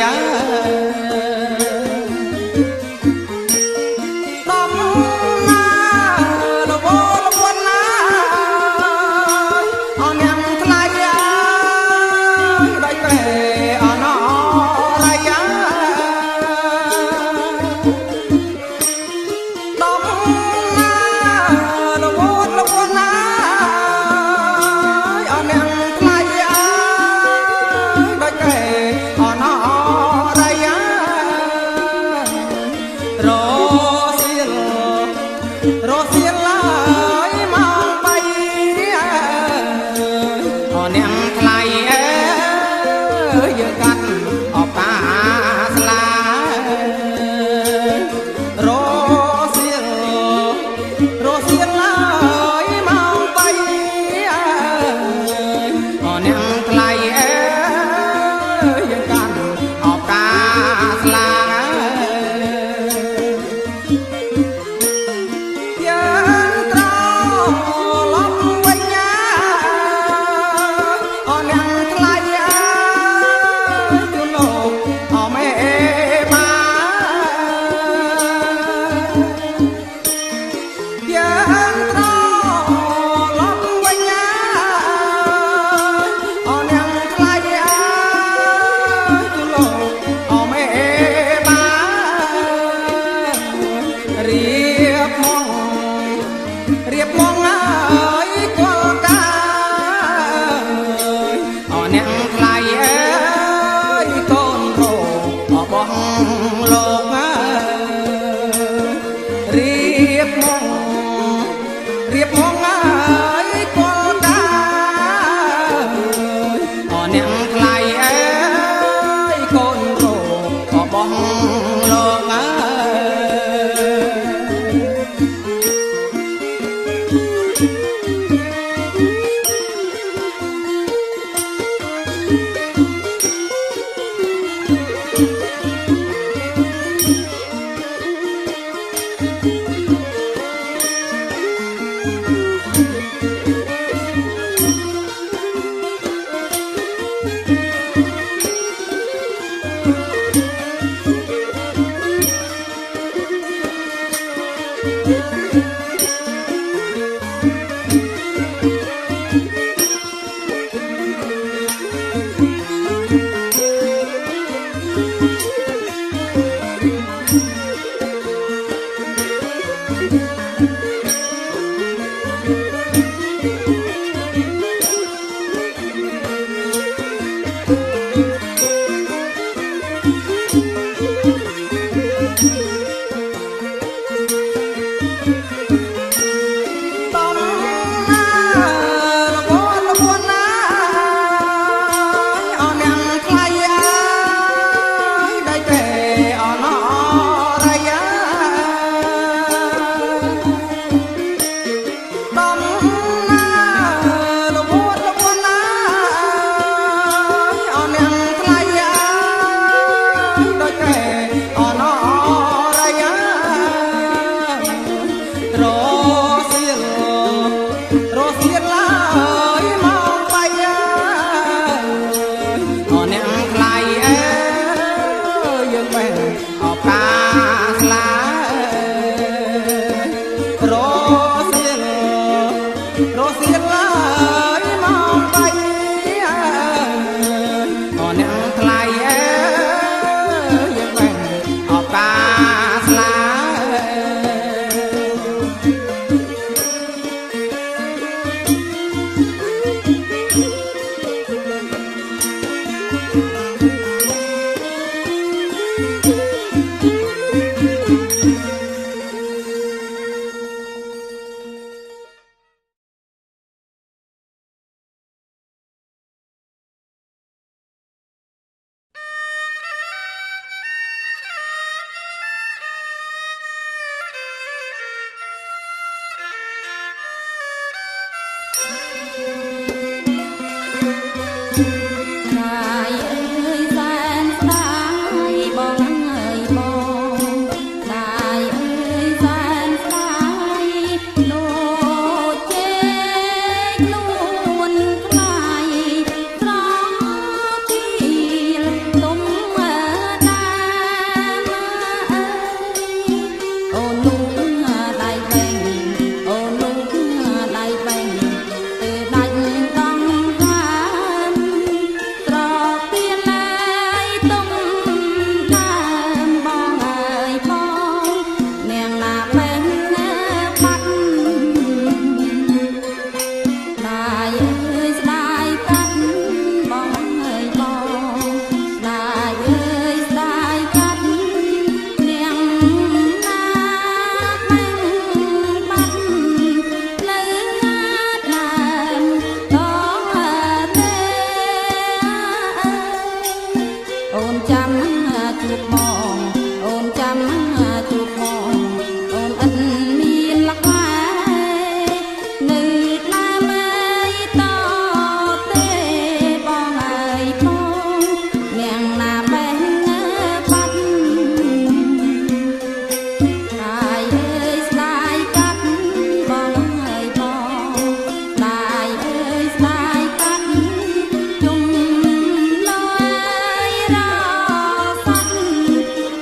អ អូនចាំជួបមកអូនចាំជួបមកអូនអិនមានលក្ខណៈនៅណាមើលតទេបងហើយផងនាងណាបេះបាត់ហើយអើយស្ដាយកាត់បងហើយបងស្ដាយអើយស្ដាយកាត់ជុំលយរសត់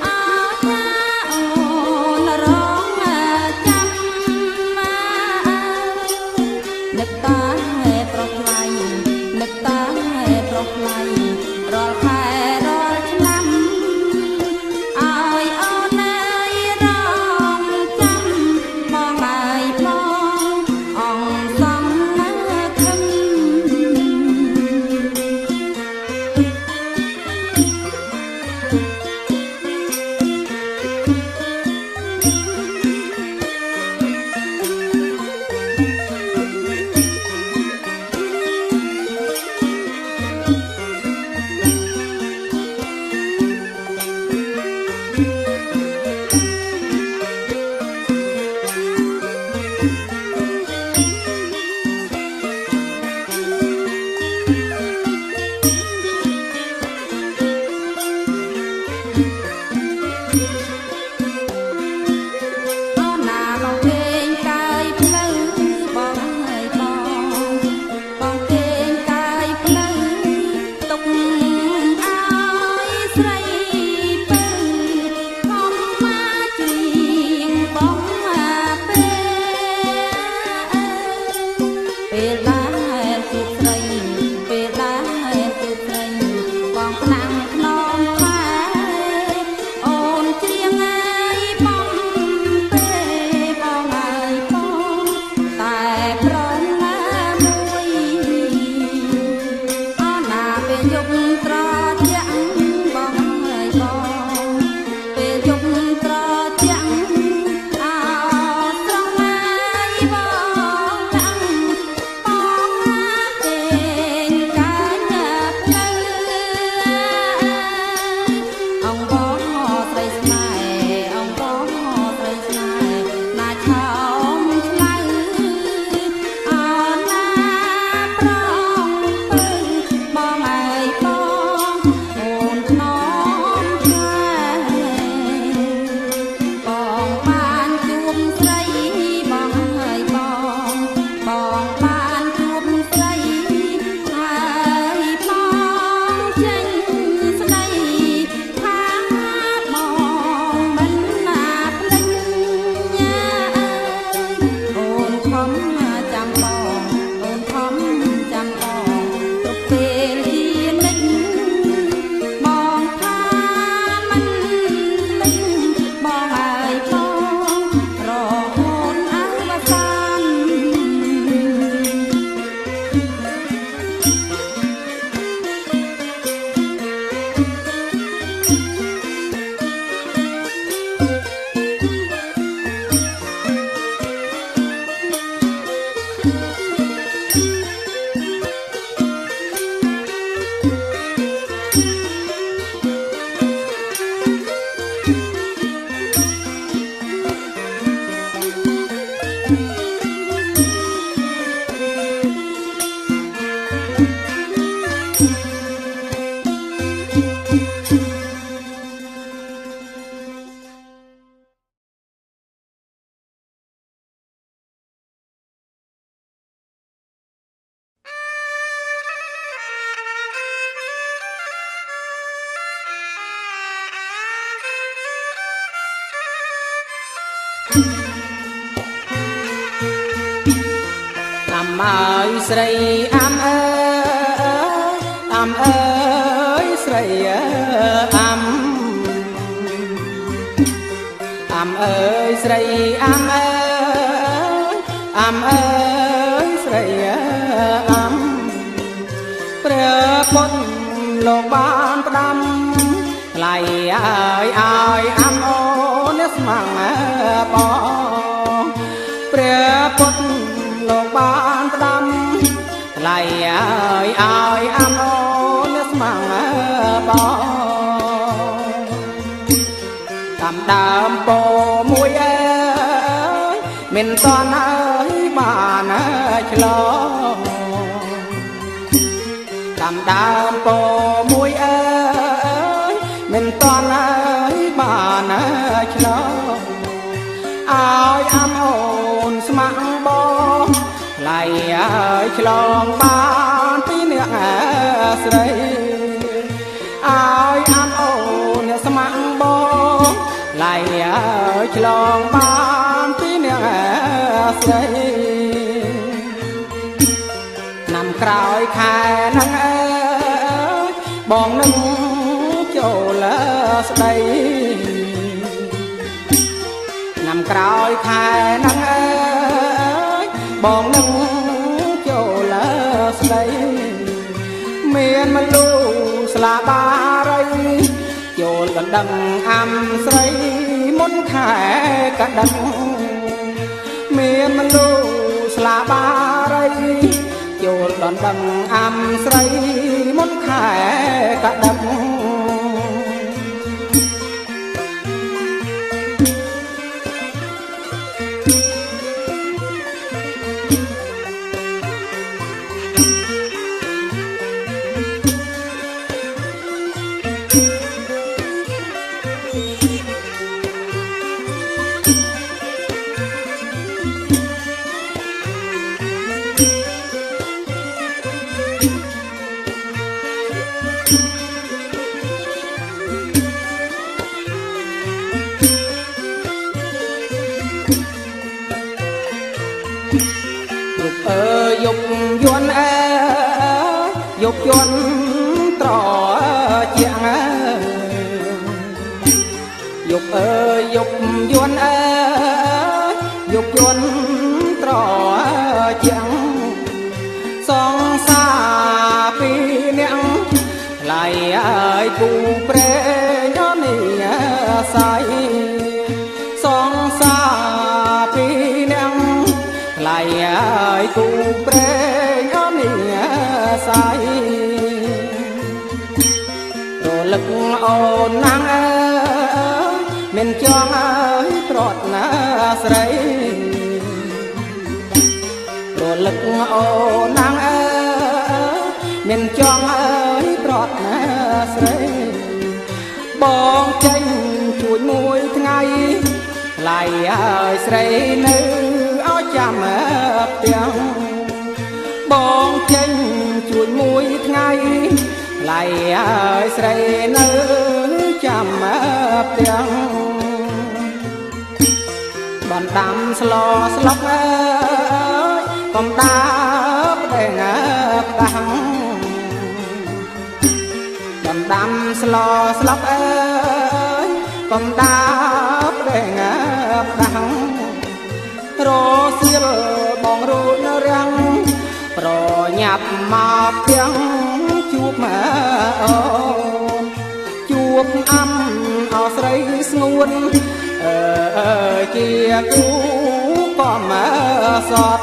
អើចាអូនរងចាំនឹកតាប្រុសថ្លៃនឹកតាប្រុសថ្លៃរាល់ខែរាល់ឆ្នាំឲ្យអូនអើយរងចាំបងហើយបងអង្គសំខឹម អូនណាបងពេញកាយផ្លូវបងហើយបងពេញកាយផ្លូវទុកឲ្យស្រីពៅខំមកជាងបងពេលដែលជួបស្រីពេលដែលជួបស្រីបងខ្លាំងខ្នងខែអូនច្រៀងហើយបងបងហើយបងតែប្រងណាមួយអូនណាពេលយប់ត្រជាក់បងហើយបងពេលយប់ត្រជាក់អោត្រង់ហើយបងចាំបងពេញកាយផ្លូវអង្គបងស្រីស្នេហ៍អង្គបងស្រីស្នេហ៍ណាឆោមឆ្លៅអូនណាប្រងពៅបងហើយបងអូនថ្នមឆ្លើបងបានជួបស្រីបងហើយបងបានជួបស្រីហើយបងចេញស្ដីថាបងមិនណាភ្លេចអូនខំចាំបងអូនខំចាំបងទុកពេលជានិច្ចបងថាមិនភ្លេចបងហើយបងរហូតអវសាន អើយស្រីអើយស្រីអើយស្រីអើយស្រីព្រះពុទ្ធលោកបានផ្ដាំថ្លៃអើយឲ្យអូនស្មងបងព្រះពុទ្ធលោកបានផ្ដាំថ្លៃអើយឲ្យអូនស្មងបង ដើមពោមួយអើយមិនតន់អើយបានឆ្លងតាមដើមពោមួយអើយមិនតន់អើយបានឆ្លងឲ្យអាំអូនស្ម័គ្របងថ្លៃអើយឆ្លងបានពីអ្នកស្រីឲ្យអាំអូនអ្នកស្ម័គ្របងថ្លៃអើយឆ្លងបានពីអ្នកស្រីnămក្រោយខែហ្នឹងអើយបងនឹងចូលស្ដីnămក្រោយខែហ្នឹងអើយបងនឹងចូលស្ដីមានមលូស្លាបារីចូលកណ្ដឹងអាំស្រីមុនខែកណ្ដឹងមានមលូស្លាបារីចូលដណ្ដឹងអាំស្រីមុនខែកដឹងdục yuan dục yuan trò chuyện dục dục yuan dục yuan trò chuyện song xa pi nẹng lại ai cu pre nhớ nì say song xa pi nẹng lại ai cu pre nhớ nì say rồi lực ôn nắng mình cho ai trọt na sấy rồi lực ôn nắng mình cho ai trọt na sấy bong tranh chuối môi ngày lại ai sấy nữ áo chăm tiếng bong tranh chuối môi ngày lại ai sấy nữ chăm tiếng bọn đám slo slóc con đá để ngập đắng bọn đám slo slóc con đá để ngập đắng rô xiêu bong rôn răng pro nhập mà tiếng chup mà chup âm ao sấy nguồn chia cú có mà giọt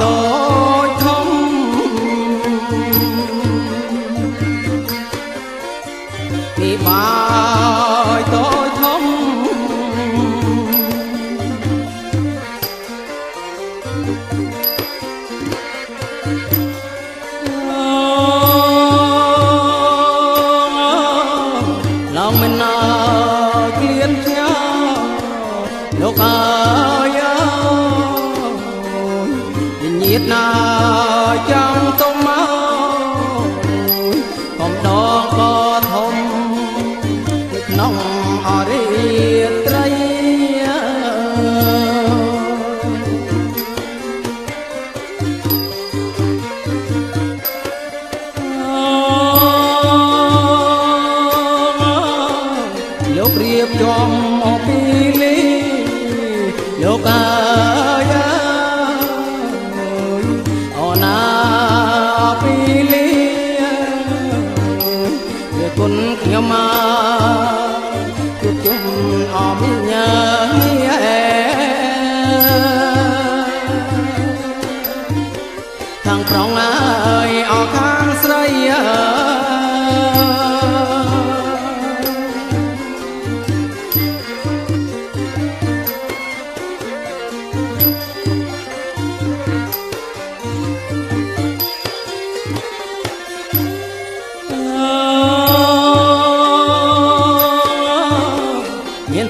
តូចធំពីបាយតូចធំlòng mình kiên nhau lúc ai nhiệt nào trong tông máu còn đó có thông nông ở đây tây lúc riêng trong một ly lúc aiคุณเขียวมาจุดจุ่มออมเนื้อทางปรองเอ้ยออกข้างใส่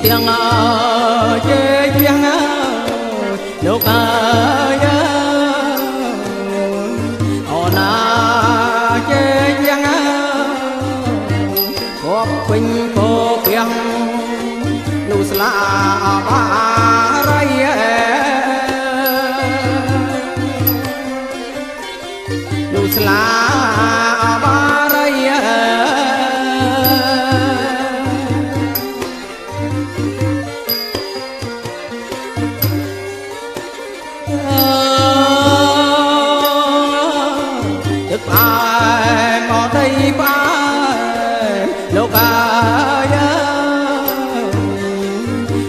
tiếng chơi tiếng lúc ai na chơi tiếng có quỳnh có tiếng lù sla ba rai lù sla ba rai ai ở đây ba lúc ai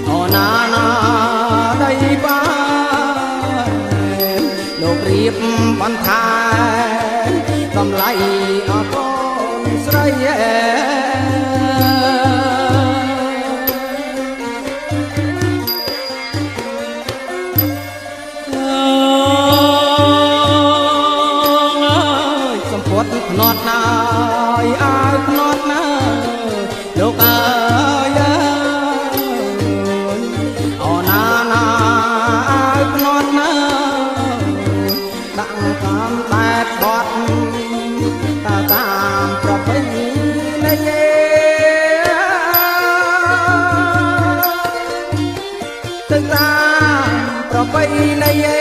ở na đây ba lúc riêng ban thái cầm lại ở con sấyนอดนายอายนอดนาลูกอายเอานานาอายนอดนาดังคำแต่บอดตาตามประเพณีในเย่ตึงตามประเพณีในเย่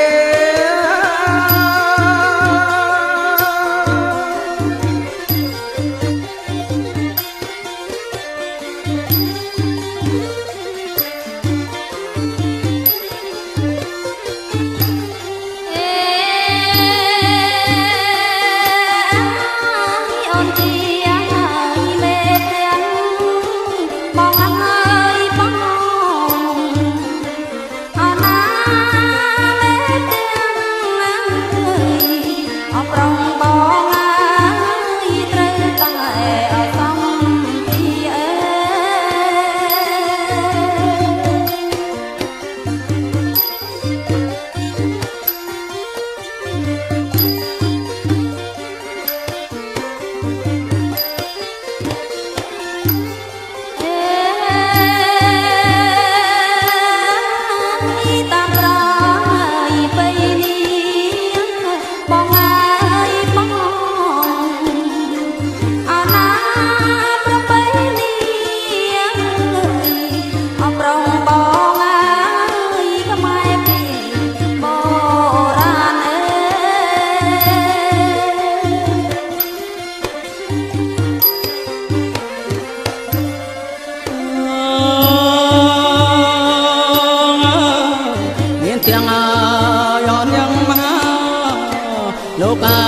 លោកអើ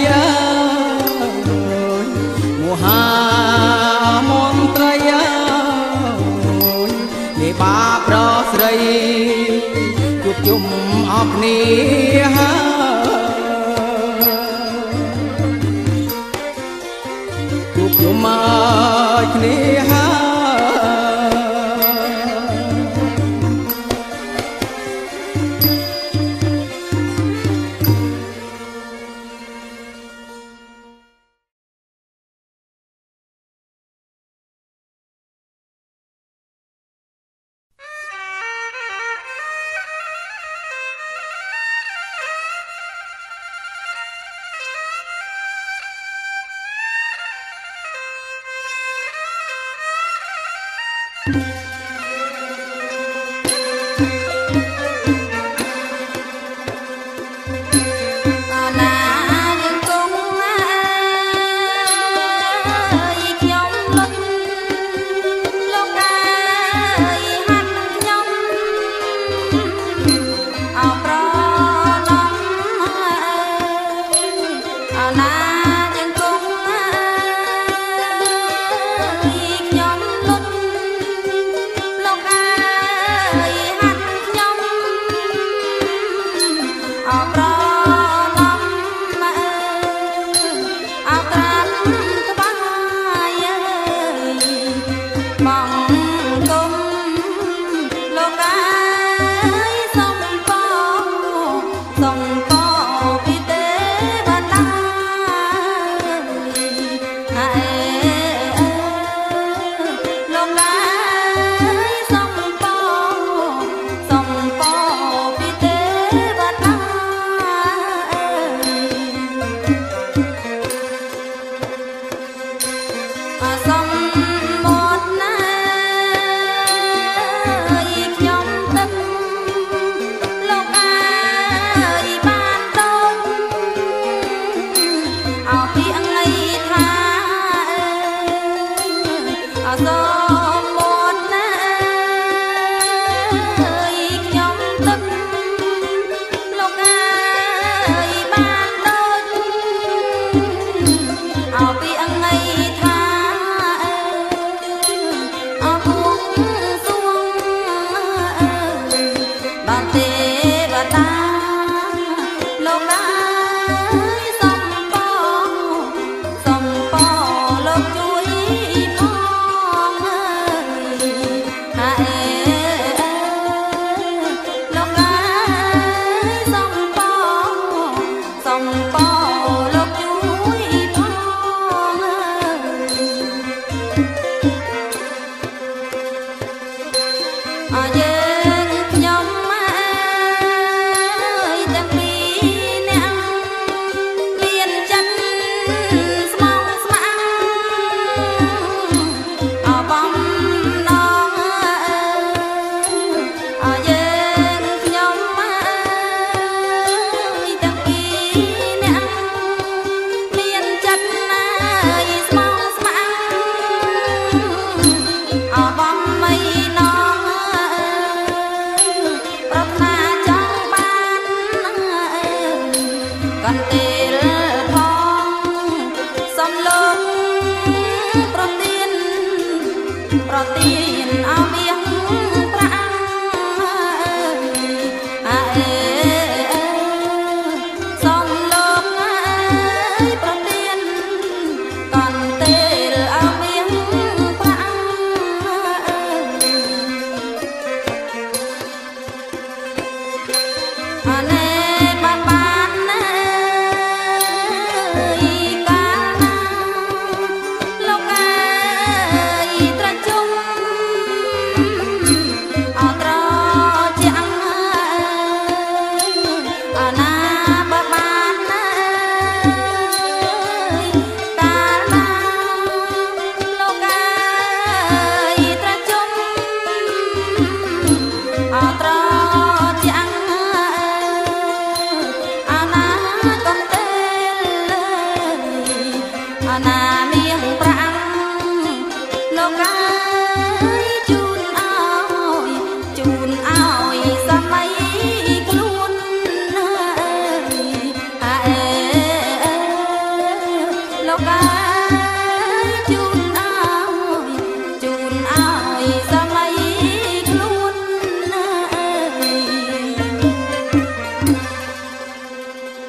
យមហាមន្ត្រីនេះបាប្រស្រីជួបជុំអស់គ្នា กันเต